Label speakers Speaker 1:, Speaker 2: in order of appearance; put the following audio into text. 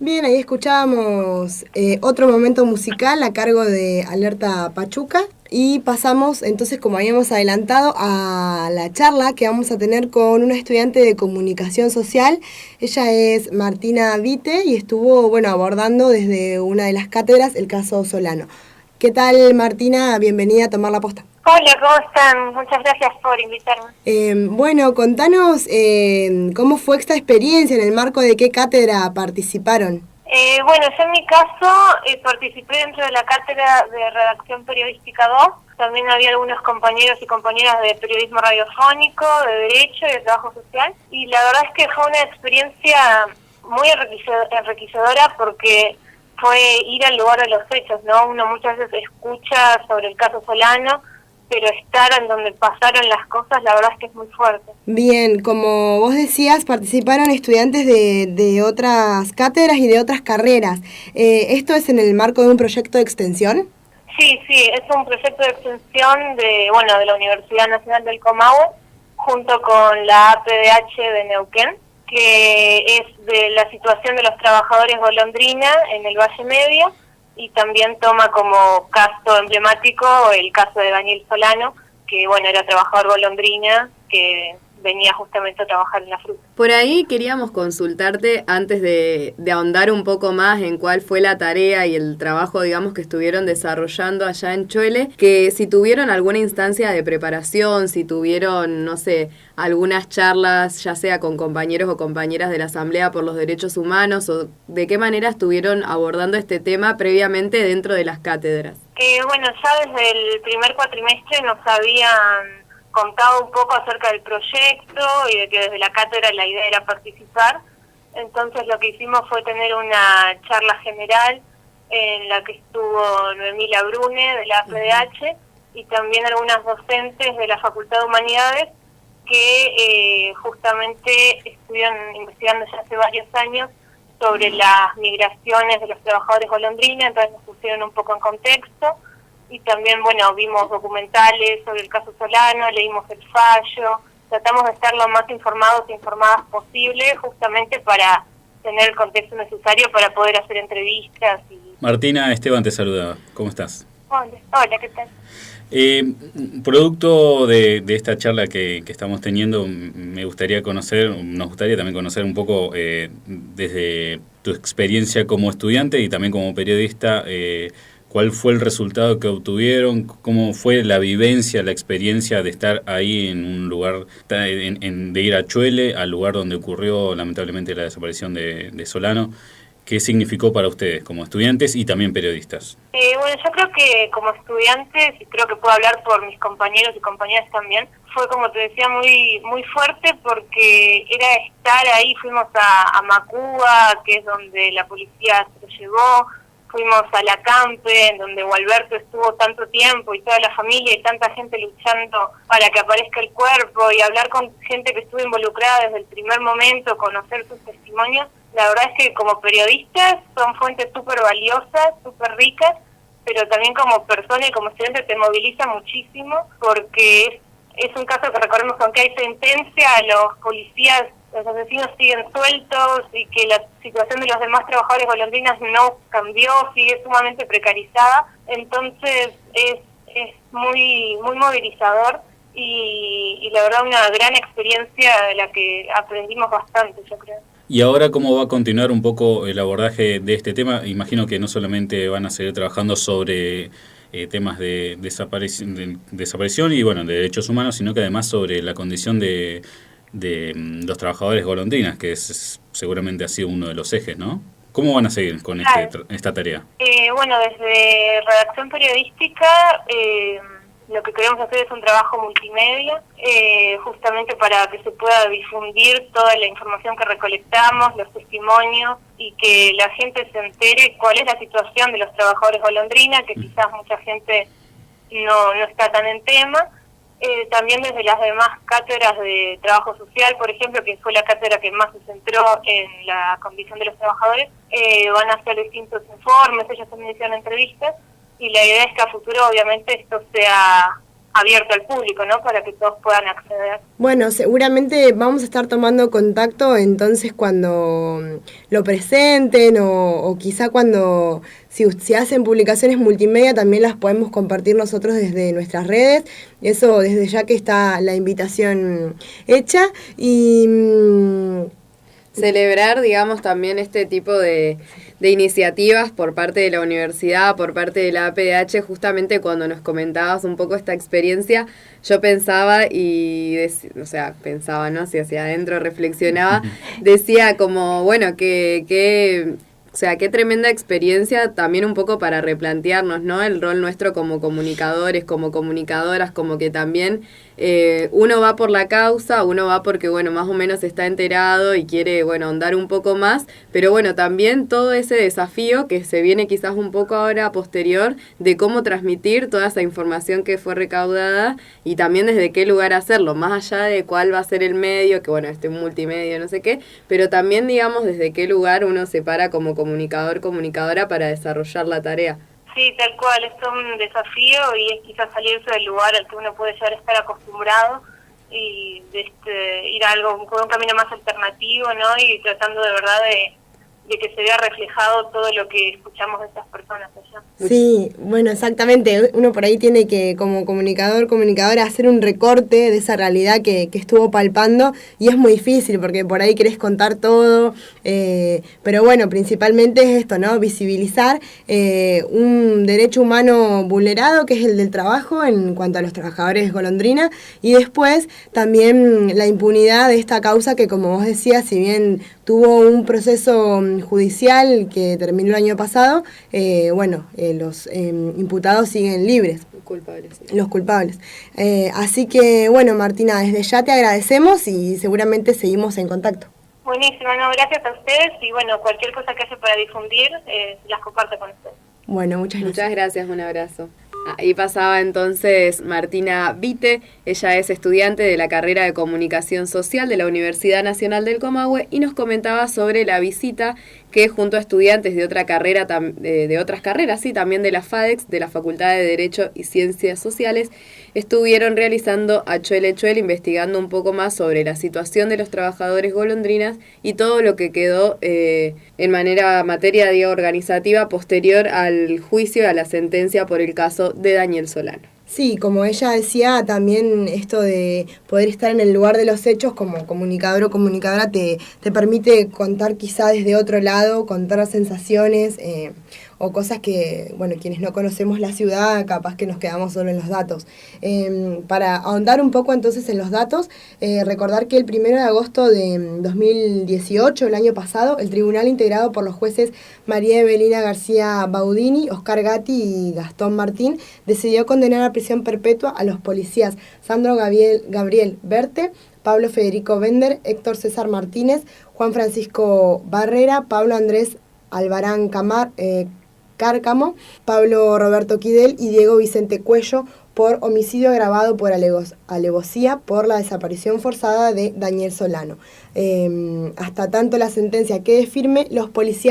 Speaker 1: Bien, ahí escuchábamos otro momento musical a cargo de Alerta Pachuca y pasamos entonces, como habíamos adelantado, a la charla que vamos a tener con una estudiante de comunicación social. Ella es Martina Vite y estuvo, bueno, abordando desde una de las cátedras el caso Solano. ¿Qué tal, Martina? Bienvenida a Tomar la Posta.
Speaker 2: Hola, ¿cómo están? Muchas gracias por invitarme.
Speaker 1: Bueno, contanos cómo fue esta experiencia, en el marco de qué cátedra participaron.
Speaker 2: Bueno, yo en mi caso participé dentro de la cátedra de redacción periodística 2. También había algunos compañeros y compañeras de periodismo radiofónico, de derecho y de trabajo social. Y la verdad es que fue una experiencia muy enriquecedora porque fue ir al lugar de los hechos, ¿no? Uno muchas veces escucha sobre el caso Solano, pero estar en donde pasaron las cosas, la verdad es que es muy fuerte.
Speaker 1: Bien, como vos decías, participaron estudiantes de otras cátedras y de otras carreras. ¿Esto es en el marco de un proyecto de extensión?
Speaker 2: Sí, es un proyecto de extensión de la Universidad Nacional del Comahue, junto con la APDH de Neuquén, que es de la situación de los trabajadores golondrina en el Valle Medio, y también toma como caso emblemático el caso de Daniel Solano, que era trabajador golondrina, que venía justamente a trabajar en la fruta.
Speaker 3: Por ahí queríamos consultarte antes de ahondar un poco más en cuál fue la tarea y el trabajo, digamos, que estuvieron desarrollando allá en Chuele, que si tuvieron alguna instancia de preparación, si tuvieron, no sé, algunas charlas, ya sea con compañeros o compañeras de la Asamblea por los Derechos Humanos, o de qué manera estuvieron abordando este tema previamente dentro de las cátedras.
Speaker 2: Ya desde el primer cuatrimestre nos habían contado un poco acerca del proyecto y de que desde la cátedra la idea era participar. Entonces lo que hicimos fue tener una charla general en la que estuvo Noemí Labrune de la APDH y también algunas docentes de la Facultad de Humanidades que justamente estuvieron investigando ya hace varios años sobre las migraciones de los trabajadores golondrina, entonces nos pusieron un poco en contexto. Y también, vimos documentales sobre el caso Solano, leímos el fallo, tratamos de estar lo más informados e informadas posible, justamente para tener el contexto necesario para poder hacer entrevistas.
Speaker 4: Martina, Esteban te saluda. ¿Cómo estás?
Speaker 2: Hola, ¿qué tal?
Speaker 4: Producto de esta charla que estamos teniendo, nos gustaría también conocer un poco desde tu experiencia como estudiante y también como periodista, ¿cuál fue el resultado que obtuvieron? ¿Cómo fue la vivencia, la experiencia de estar ahí en un lugar, de ir a Chuele, al lugar donde ocurrió lamentablemente la desaparición de Solano? ¿Qué significó para ustedes como estudiantes y también periodistas?
Speaker 2: Yo creo que como estudiantes, y creo que puedo hablar por mis compañeros y compañeras también, fue, como te decía, muy fuerte porque era estar ahí. Fuimos a Macúa, que es donde la policía se lo llevó. Fuimos a la Campe, en donde Gualberto estuvo tanto tiempo y toda la familia y tanta gente luchando para que aparezca el cuerpo, y hablar con gente que estuvo involucrada desde el primer momento, conocer sus testimonios. La verdad es que como periodistas son fuentes súper valiosas, súper ricas, pero también como persona y como estudiante te moviliza muchísimo porque es un caso que recordemos que aunque hay sentencia, los policías, los asesinos siguen sueltos y que la situación de los demás trabajadores golondrinas no cambió, sigue sumamente precarizada. Entonces es muy movilizador y la verdad una gran experiencia de la que aprendimos bastante, yo creo.
Speaker 4: Y ahora, ¿cómo va a continuar un poco el abordaje de este tema? Imagino que no solamente van a seguir trabajando sobre temas de desaparición y de derechos humanos, sino que además sobre la condición de los trabajadores golondrinas, que seguramente ha sido uno de los ejes, ¿no? ¿Cómo van a seguir con esta tarea?
Speaker 2: Desde redacción periodística lo que queremos hacer es un trabajo multimedia, justamente para que se pueda difundir toda la información que recolectamos, los testimonios, y que la gente se entere cuál es la situación de los trabajadores golondrina, que quizás mucha gente no está tan en tema. También desde las demás cátedras de trabajo social, por ejemplo, que fue la cátedra que más se centró en la condición de los trabajadores, van a hacer distintos informes, ellos también hicieron entrevistas, y la idea es que a futuro obviamente esto sea abierto al público, ¿no? Para que todos puedan acceder.
Speaker 1: Bueno, seguramente vamos a estar tomando contacto entonces cuando lo presenten o quizá cuando, si hacen publicaciones multimedia, también las podemos compartir nosotros desde nuestras redes. Eso desde ya que está la invitación hecha y...
Speaker 3: celebrar, digamos, también este tipo de iniciativas por parte de la universidad, por parte de la APDH. Justamente cuando nos comentabas un poco esta experiencia, yo pensaba pensaba, ¿no? Si hacia adentro reflexionaba, decía como, bueno, o sea, qué tremenda experiencia también un poco para replantearnos, ¿no? El rol nuestro como comunicadores, como comunicadoras, como que también uno va por la causa, uno va porque, bueno, más o menos está enterado y quiere, bueno, ahondar un poco más, pero bueno, también todo ese desafío que se viene quizás un poco ahora posterior de cómo transmitir toda esa información que fue recaudada y también desde qué lugar hacerlo, más allá de cuál va a ser el medio, que bueno, multimedia, no sé qué, pero también, digamos, desde qué lugar uno se para como comunicador, comunicadora para desarrollar la tarea.
Speaker 2: Sí, tal cual, es un desafío y es quizás salirse del lugar al que uno puede llegar a estar acostumbrado y ir a algo con un camino más alternativo, ¿no? Y tratando de verdad de que se vea reflejado todo lo que escuchamos de estas personas allá.
Speaker 1: Sí, bueno, exactamente. Uno por ahí tiene que, como comunicador, comunicadora, hacer un recorte de esa realidad que estuvo palpando y es muy difícil porque por ahí querés contar todo, pero bueno, principalmente es esto, ¿no? Visibilizar un derecho humano vulnerado que es el del trabajo en cuanto a los trabajadores golondrina y después también la impunidad de esta causa que, como vos decías, si bien tuvo un proceso judicial que terminó el año pasado, los imputados siguen libres.
Speaker 3: Culpables, sí.
Speaker 1: Los culpables. Así que, bueno, Martina, desde ya te agradecemos y seguramente seguimos en contacto.
Speaker 2: Buenísimo, no, gracias a ustedes y bueno, cualquier cosa que haya para difundir, las comparto con ustedes.
Speaker 1: Bueno, muchas gracias.
Speaker 3: Muchas gracias, un abrazo. Ahí pasaba entonces Martina Vite, ella es estudiante de la carrera de Comunicación Social de la Universidad Nacional del Comahue y nos comentaba sobre la visita que junto a estudiantes de otra carrera, de otras carreras, sí, también de la FADEX, de la Facultad de Derecho y Ciencias Sociales, estuvieron realizando a Chuele Chuele, investigando un poco más sobre la situación de los trabajadores golondrinas y todo lo que quedó en materia organizativa posterior al juicio y a la sentencia por el caso de Daniel Solano.
Speaker 1: Sí, como ella decía, también esto de poder estar en el lugar de los hechos como comunicador o comunicadora te permite contar quizá desde otro lado, contar sensaciones o cosas que, bueno, quienes no conocemos la ciudad, capaz que nos quedamos solo en los datos. Para ahondar un poco entonces en los datos, recordar que el 1 de agosto de 2018, el año pasado, el tribunal integrado por los jueces María Evelina García Baudini, Oscar Gatti y Gastón Martín, decidió condenar a prisión perpetua a los policías Sandro Gabriel Berte, Pablo Federico Bender, Héctor César Martínez, Juan Francisco Barrera, Pablo Andrés Albarán Cárcamo, Pablo Roberto Quidel y Diego Vicente Cuello por homicidio agravado por alevosía por la desaparición forzada de Daniel Solano. Hasta tanto la sentencia quede firme, los policías